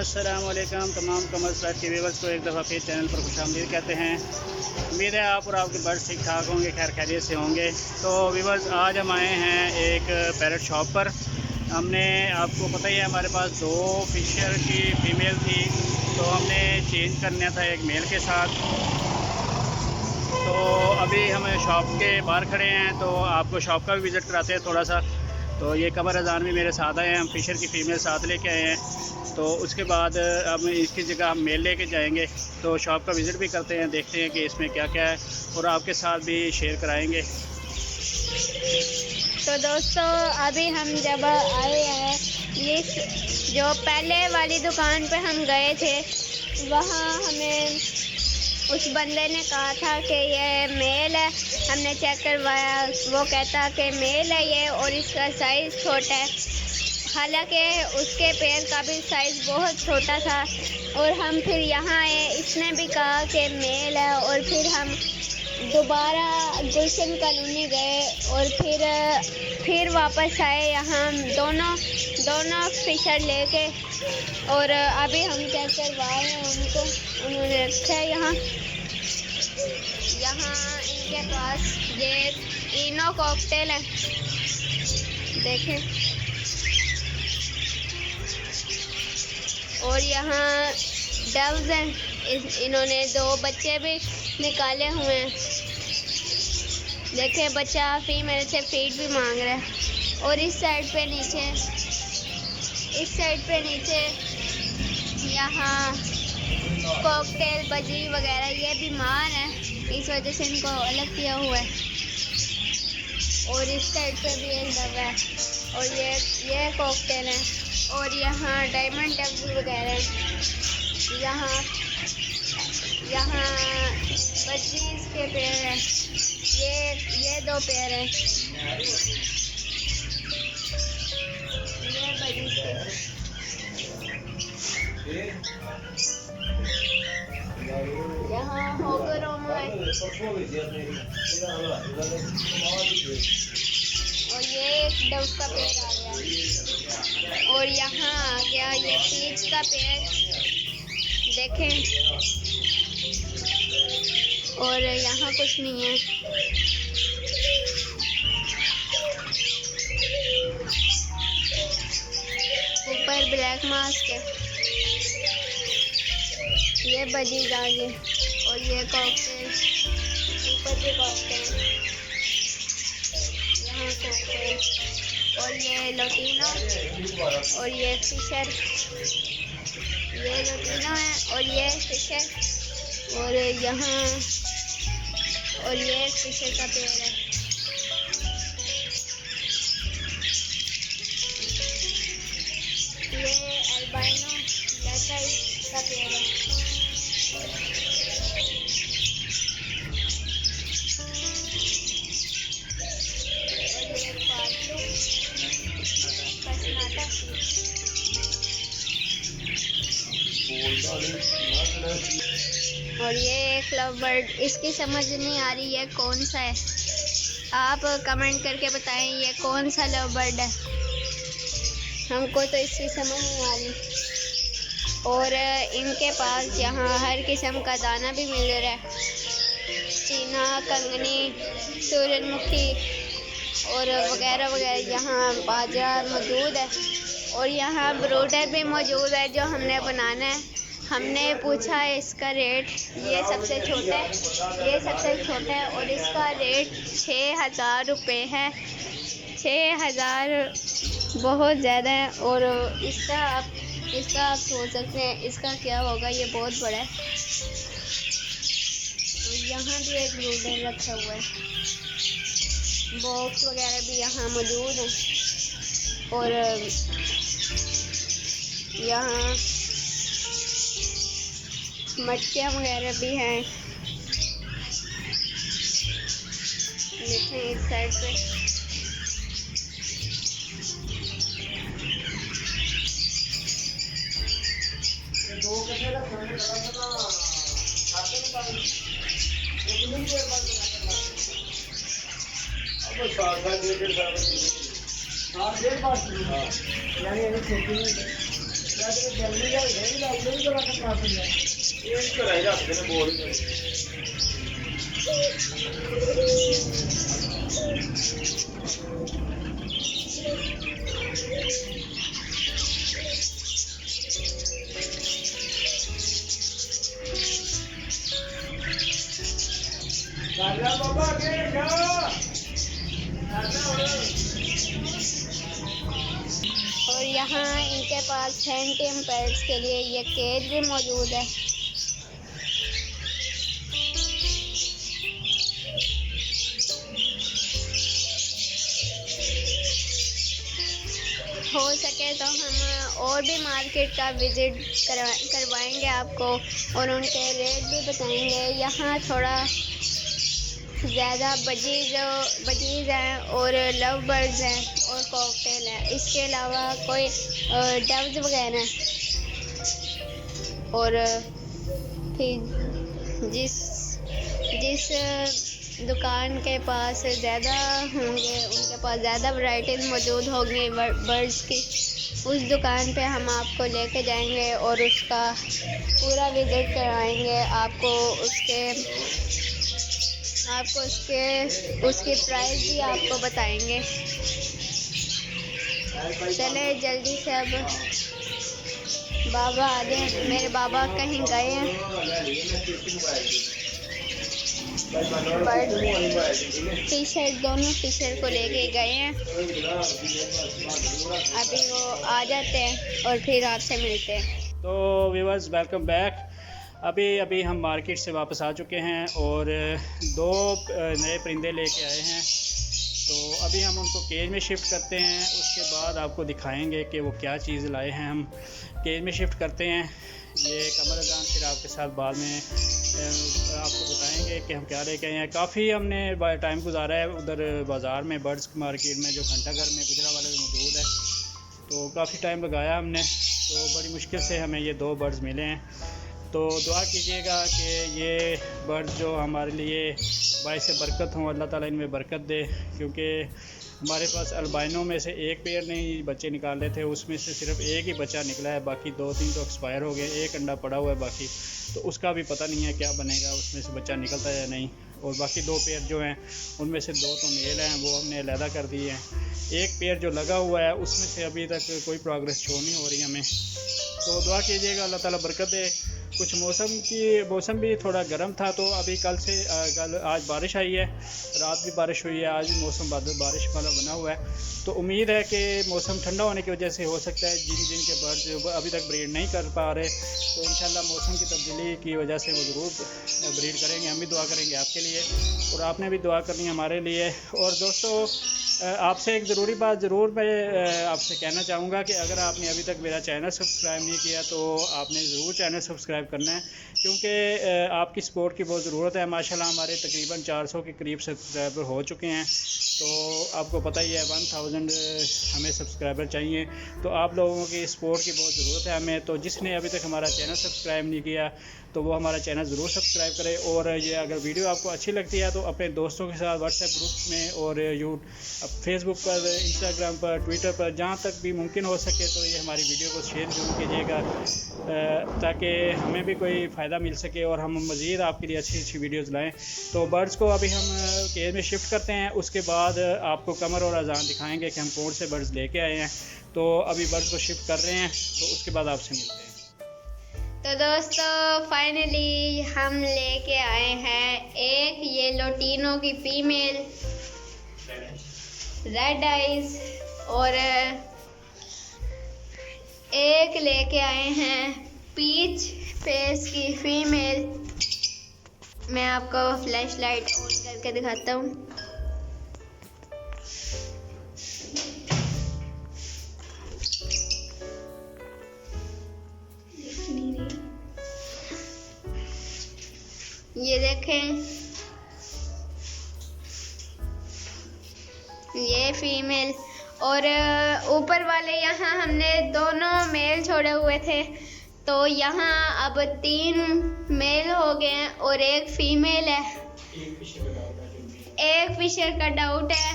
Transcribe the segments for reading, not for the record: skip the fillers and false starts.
अस्सलामुअलैकुम तमाम कमर फ्लैट के व्यूअर्स को एक दफ़ा फिर चैनल पर खुशामदीद कहते हैं। उम्मीद है आप और आपके बर्ड्स ठीक ठाक होंगे, खैर खैरियत से होंगे। तो व्यूअर्स आज हम आए हैं एक पैरट शॉप पर। हमने आपको पता ही है हमारे पास 2 फिशर की फ़ीमेल थी, तो हमने चेंज करना था एक मेल के साथ। तो अभी हम शॉप के बाहर खड़े हैं, तो आपको शॉप का भी विज़िट कराते हैं थोड़ा सा। तो ये कमर अजान भी मेरे साथ आए हैं, हम फिशर की फ़ीमेल साथ लेके आए हैं। तो उसके बाद अब इसकी जगह हम मेल लेके जाएंगे, तो शॉप का विज़िट भी करते हैं, देखते हैं कि इसमें क्या क्या है और आपके साथ भी शेयर कराएंगे। तो दोस्तों अभी हम जब आए हैं, ये जो पहले वाली दुकान पे हम गए थे, वहाँ हमें उस बंदे ने कहा था कि ये मेल है। हमने चेक करवाया, वो कहता कि मेल है ये और इसका साइज़ छोटा है। हालांकि उसके पैर का भी साइज़ बहुत छोटा था। और हम फिर यहाँ आए, इसने भी कहा कि मेल है। और फिर हम दोबारा गुलशन कॉलोनी गए और फिर वापस आए यहाँ दोनों फिशर लेके। और अभी हम चेक करवाए हैं उनको, उन्होंने रखा है यहाँ इनके पास ये इनो कॉकटेल है, देखें। और यहाँ डव्स हैं, इन्होंने 2 बच्चे भी निकाले हुए हैं, देखें। बच्चा फीमेल से फीड भी मांग रहा है। और इस साइड पे नीचे यहाँ कॉकटेल बजी वगैरह, ये बीमार है, इस वजह से इनको अलग किया हुआ है। और इस साइड पे भी एक डब है और ये कॉकटेल है। और यहाँ डायमंड डब वगैरह है। यहाँ बजीज के पेड़ हैं, ये 2 पेड़ हैं, ये बजीज के। यहाँ होगरोमो है और ये एक डव का पेड़ आ गया। और यहाँ आ गया ये पीच का पेड़, देखें। और यहाँ कुछ नहीं है। ऊपर ब्लैक मास्क है, ये बजीज आगे। और ये कॉकटेल, ऊपर भी कॉकटेल, यहाँ कॉकटेल। और ये लोटिनो और ये फिशर, ये लोटिनो है और ये फिशर। और यहाँ और ये फिशर का पेड़ है। ये अल्बाइनो लेटर का पेड़ है। और ये एक लव बर्ड, इसकी समझ नहीं आ रही है कौन सा है। आप कमेंट करके बताएं ये कौन सा लव बर्ड है, हमको तो इसकी समझ नहीं आ रही। और इनके पास यहाँ हर किस्म का दाना भी मिल रहा है, चीना, कंगनी, सूरजमुखी और वगैरह वगैरह। यहाँ बाजरा मौजूद है और यहाँ ब्रूडर भी मौजूद है जो हमने बनाना है। हमने पूछा है इसका रेट, ये सबसे छोटा है और इसका रेट 6000 रुपये है। 6000 बहुत ज़्यादा है। और इसका आप सोच सकते हैं इसका क्या होगा, ये बहुत बड़ा है। यहाँ भी एक ब्रूडर रखा हुआ है, बॉक्स वगैरह भी यहाँ मौजूद है। और यहाँ मटकियाँ वगैरह भी हैं, देखें इस साइड पे। और यहाँ इनके पास फैंटम पेट्स के लिए ये केज भी मौजूद है। हो सके तो हम और भी मार्केट का विजिट करवाएंगे आपको और उनके रेट भी बताएंगे। यहाँ थोड़ा ज़्यादा बजीज हैं और लव बर्ड्स हैं और कॉकटेल है। इसके अलावा कोई डव्स वगैरह और फिर जिस दुकान के पास ज़्यादा होंगे उनके पास ज़्यादा वैरायटीज़ मौजूद होंगी बर्ड्स की, उस दुकान पे हम आपको लेके जाएंगे और उसका पूरा विज़िट करवाएंगे। आपको उसके प्राइस भी आपको बताएंगे। चले जल्दी से, अब बाबा आ गए। मेरे बाबा कहीं गए हैं, टी शर्ट दोनों टी शर्ट को लेके गए हैं। अभी वो आ जाते हैं और फिर आपसे मिलते हैं। तो व्यूअर्स वेलकम बैक। अभी हम मार्केट से वापस आ चुके हैं और 2 नए परिंदे लेके आए हैं। तो अभी हम उनको केज में शिफ्ट करते हैं, उसके बाद आपको दिखाएंगे कि वो क्या चीज़ लाए हैं। हम केज में शिफ्ट करते हैं। ये कमर अजान फिर आपके साथ बाद में आपको बताएंगे कि हम क्या लेके आए हैं। काफ़ी हमने टाइम गुजारा है उधर बाज़ार में, बर्ड्स मार्केट में जो घंटाघर में गुजरावाला में मौजूद है। तो काफ़ी टाइम लगाया हमने, तो बड़ी मुश्किल से हमें ये 2 बर्ड्स मिले हैं। तो दुआ कीजिएगा कि ये बर्ड्स जो हमारे लिए बाइस बरकत हों, अल्लाह ताला इनमें बरकत दे। क्योंकि हमारे पास अल्बाइनो में से एक पेयर ने ही बच्चे निकाले थे, उसमें से सिर्फ एक ही बच्चा निकला है, बाकी 2-3 तो एक्सपायर हो गए। एक अंडा पड़ा हुआ है बाकी, तो उसका भी पता नहीं है क्या बनेगा, उसमें से बच्चा निकलता है या नहीं। और बाकी 2 पेयर जो हैं उनमें से 2 तो मेल हैं, वो हमने अलहदा कर दिए हैं। एक पेयर जो लगा हुआ है उसमें से अभी तक कोई प्रोग्रेस शो नहीं हो रही हमें। तो दुआ कीजिएगा अल्लाह ताला बरकत दे। कुछ मौसम भी थोड़ा गर्म था, तो अभी आज बारिश आई है, रात भी बारिश हुई है, आज भी मौसम बारिश वाला बना हुआ है। तो उम्मीद है कि मौसम ठंडा होने की वजह से हो सकता है जिन के बर्ड जो अभी तक ब्रीड नहीं कर पा रहे, तो इंशाल्लाह मौसम की तब्दीली की वजह से वो ज़रूर ब्रीड करेंगे। हम भी दुआ करेंगे आपके लिए और आपने भी दुआ करनी है हमारे लिए। और दोस्तों, आपसे एक ज़रूरी बात ज़रूर मैं आपसे कहना चाहूँगा कि अगर आपने अभी तक मेरा चैनल सब्सक्राइब नहीं किया तो आपने ज़रूर चैनल सब्सक्राइब करना है, क्योंकि आपकी सपोर्ट की बहुत ज़रूरत है। माशाल्लाह हमारे तकरीबन 400 के करीब सब्सक्राइबर हो चुके हैं। तो आपको पता ही है 1000 हमें सब्सक्राइबर चाहिए, तो आप लोगों की सपोर्ट की बहुत ज़रूरत है हमें। तो जिसने अभी तक हमारा चैनल सब्सक्राइब नहीं किया तो वो हमारा चैनल ज़रूर सब्सक्राइब करे। और ये अगर वीडियो आपको अच्छी लगती है तो अपने दोस्तों के साथ व्हाट्सएप ग्रुप में और फेसबुक पर, इंस्टाग्राम पर, ट्विटर पर, जहाँ तक भी मुमकिन हो सके तो ये हमारी वीडियो को शेयर जरूर कीजिएगा, ताकि हमें भी कोई फ़ायदा मिल सके और हम मज़ीद आपके लिए अच्छी अच्छी वीडियोज़ लाएँ। तो बर्ड्स को अभी हम केज में शिफ्ट करते हैं, उसके बाद आपको कमर और अजान दिखाएँगे कि हम कौन से बर्ड्स लेके आए हैं। तो अभी बर्ड्स को शिफ्ट कर रहे हैं, तो उसके बाद आपसे मिलते हैं। तो दोस्तों फाइनली हम लेके आए हैं एक ये लोटीनो की फीमेल रेड आइज और एक लेके आए हैं पीच फेस की फीमेल। मैं आपको फ्लैश लाइट ऑन करके दिखाता हूँ। ये देखें, ये फीमेल और ऊपर वाले यहाँ हमने दोनों मेल छोड़े हुए थे, तो यहाँ अब 3 मेल हो गए हैं और एक फीमेल है। एक फिशर का डाउट है,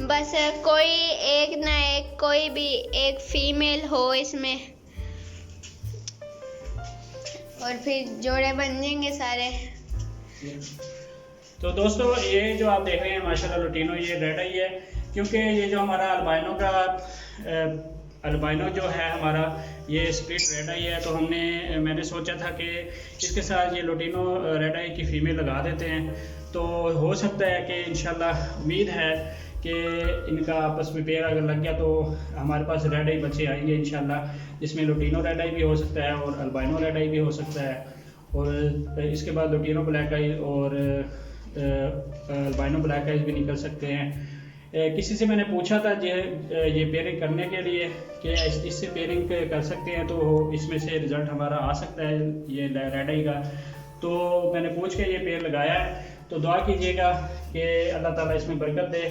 बस कोई एक ना एक कोई भी एक फीमेल हो इसमें, और फिर जोड़े बन जाएंगे सारे। तो दोस्तों ये जो आप देख रहे हैं माशाल्लाह लुटीनो ये रेड आई है, क्योंकि ये जो हमारा अल्बाइनो जो है हमारा ये स्प्लिट रेड आई है, तो मैंने सोचा था कि इसके साथ ये लुटीनो रेड आई की फ़ीमेल लगा देते हैं। तो हो सकता है कि इंशाल्लाह उम्मीद है कि इनका आपस में पेयर अगर लग गया तो हमारे पास रेड आई बच्चे आएंगे इंशाल्लाह, जिसमें लुटीनो रेड आई भी हो सकता है और अल्बाइनो रेड आई भी हो सकता है, और इसके बाद लुटीनो ब्लैक आई और अल्बाइनो ब्लैक आइज भी निकल सकते हैं। किसी से मैंने पूछा था ये पेयरिंग करने के लिए कि इससे पेयरिंग कर सकते हैं तो इसमें से रिज़ल्ट हमारा आ सकता है ये रेड आई का। तो मैंने पूछ के ये पेड़ लगाया है, तो दुआ कीजिएगा कि अल्लाह ताला इसमें बरकत दे,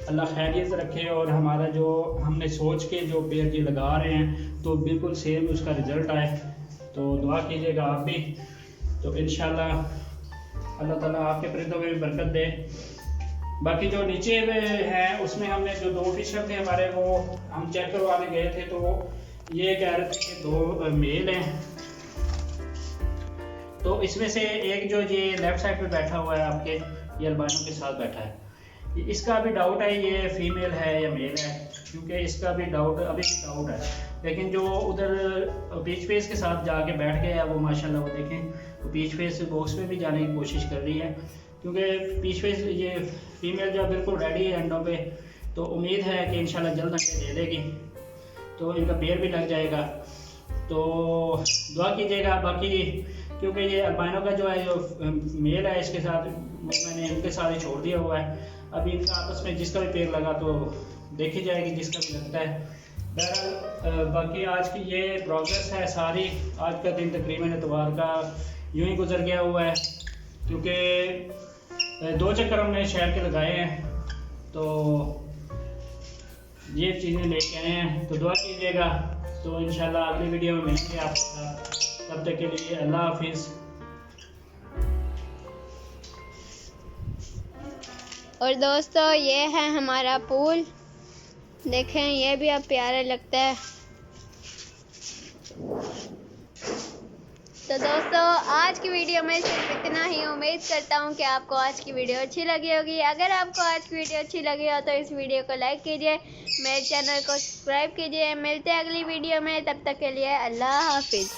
अल्लाह खैरियत रखे और हमारा जो हमने सोच के जो पेड़ ये लगा रहे हैं तो बिल्कुल सेम उसका रिज़ल्ट आए। तो दुआ कीजिएगा आप भी, तो इंशाल्लाह अल्लाह ताला आपके परिंदों में भी बरकत दे। बाकी जो नीचे हैं उसमें हमने जो 2 फिशर थे हमारे वो हम चेक करवाने गए थे, तो ये कह रहे थे कि 2 मेल हैं। तो इसमें से एक जो ये लेफ्ट साइड पे बैठा हुआ है आपके, ये अल्बाइनो के साथ बैठा है, इसका भी डाउट है ये फीमेल है या मेल है, क्योंकि इसका भी डाउट अभी भी डाउट है। लेकिन जो उधर पीच फेस के साथ जाके बैठ गया है वो माशाल्लाह वो देखें तो पीच फेस बॉक्स में भी जाने की कोशिश कर रही है, क्योंकि पीच फेस ये फीमेल जो बिल्कुल रेडी है अंडों पे, तो उम्मीद है कि इंशाल्लाह जल्द अंडे दे देगी तो इनका पेयर भी लग जाएगा। तो दुआ कीजिएगा। बाकी क्योंकि ये अल्बाइनो का जो है जो मेल है इसके साथ मैंने इनके साथ ही छोड़ दिया हुआ है, अभी इनका आपस में जिसका भी पेड़ लगा तो देखी जाएगी जिसका भी लगता है। बहरहाल बाकी आज की ये प्रोग्रेस है सारी। आज का दिन तकरीबन इतवार का यूं ही गुजर गया हुआ है, क्योंकि 2 चक्कर हमने शहर के लगाए हैं, तो ये चीज़ें लेके आए हैं। तो दुआ कीजिएगा। तो इंशाल्लाह अगली वीडियो में मिलेंगे आपके साथ, तब तक के लिए अल्लाह हाफिज़। और दोस्तों ये है हमारा पूल, देखें ये भी अब प्यारा लगता है। तो दोस्तों आज की वीडियो में सिर्फ इतना ही। उम्मीद करता हूँ कि आपको आज की वीडियो अच्छी लगी होगी। अगर आपको आज की वीडियो अच्छी लगी हो तो इस वीडियो को लाइक कीजिए, मेरे चैनल को सब्सक्राइब कीजिए। मिलते हैं अगली वीडियो में, तब तक के लिए अल्लाह हाफिज़।